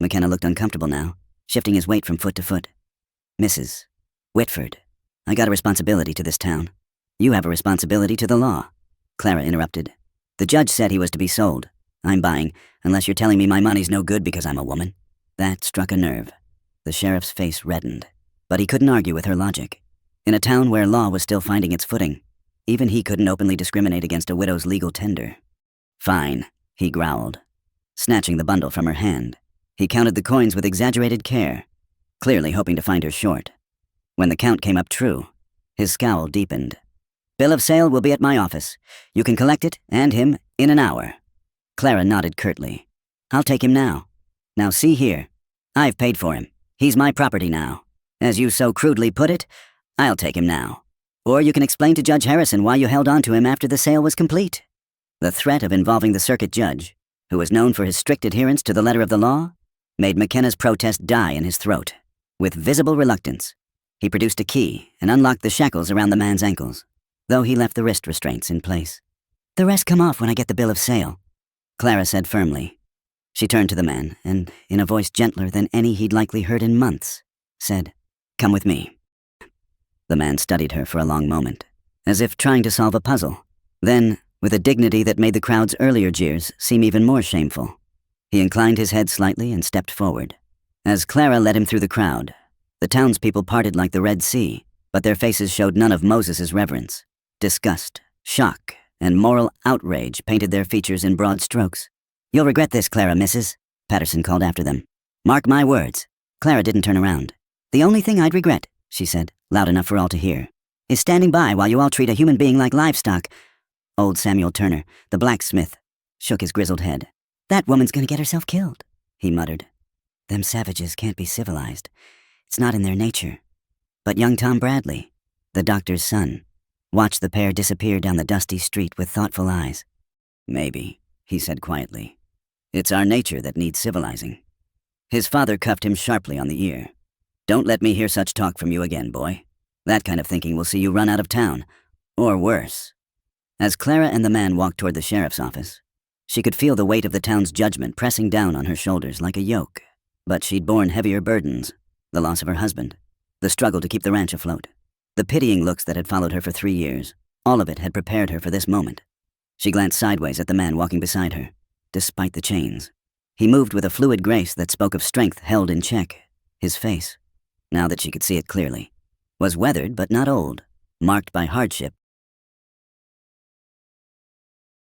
McKenna looked uncomfortable now, shifting his weight from foot to foot. Mrs. Whitford, I got a responsibility to this town. You have a responsibility to the law, Clara interrupted. The judge said he was to be sold. I'm buying, unless you're telling me my money's no good because I'm a woman. That struck a nerve. The sheriff's face reddened, but he couldn't argue with her logic. In a town where law was still finding its footing, even he couldn't openly discriminate against a widow's legal tender. Fine, he growled. Snatching the bundle from her hand, he counted the coins with exaggerated care, clearly hoping to find her short. When the count came up true, his scowl deepened. Bill of sale will be at my office. You can collect it, and him, in an hour. Clara nodded curtly. I'll take him now. Now see here. I've paid for him. He's my property now. As you so crudely put it, I'll take him now. Or you can explain to Judge Harrison why you held on to him after the sale was complete. The threat of involving the circuit judge, who was known for his strict adherence to the letter of the law, made McKenna's protest die in his throat. With visible reluctance, he produced a key and unlocked the shackles around the man's ankles, though he left the wrist restraints in place. The rest come off when I get the bill of sale, Clara said firmly. She turned to the man and, in a voice gentler than any he'd likely heard in months, said, Come with me. The man studied her for a long moment, as if trying to solve a puzzle. Then, with a dignity that made the crowd's earlier jeers seem even more shameful, he inclined his head slightly and stepped forward. As Clara led him through the crowd, the townspeople parted like the Red Sea, but their faces showed none of Moses' reverence. Disgust, shock, and moral outrage painted their features in broad strokes. You'll regret this, Clara, Mrs., Patterson called after them. Mark my words. Clara didn't turn around. The only thing I'd regret, she said, loud enough for all to hear, is standing by while you all treat a human being like livestock. Old Samuel Turner, the blacksmith, shook his grizzled head. That woman's gonna get herself killed, he muttered. Them savages can't be civilized. It's not in their nature. But young Tom Bradley, the doctor's son, watched the pair disappear down the dusty street with thoughtful eyes. Maybe, he said quietly. It's our nature that needs civilizing. His father cuffed him sharply on the ear. Don't let me hear such talk from you again, boy. That kind of thinking will see you run out of town. Or worse. As Clara and the man walked toward the sheriff's office, she could feel the weight of the town's judgment pressing down on her shoulders like a yoke. But she'd borne heavier burdens. The loss of her husband, the struggle to keep the ranch afloat, the pitying looks that had followed her for 3 years. All of it had prepared her for this moment. She glanced sideways at the man walking beside her, despite the chains. He moved with a fluid grace that spoke of strength held in check. His face, now that she could see it clearly, was weathered but not old, marked by hardship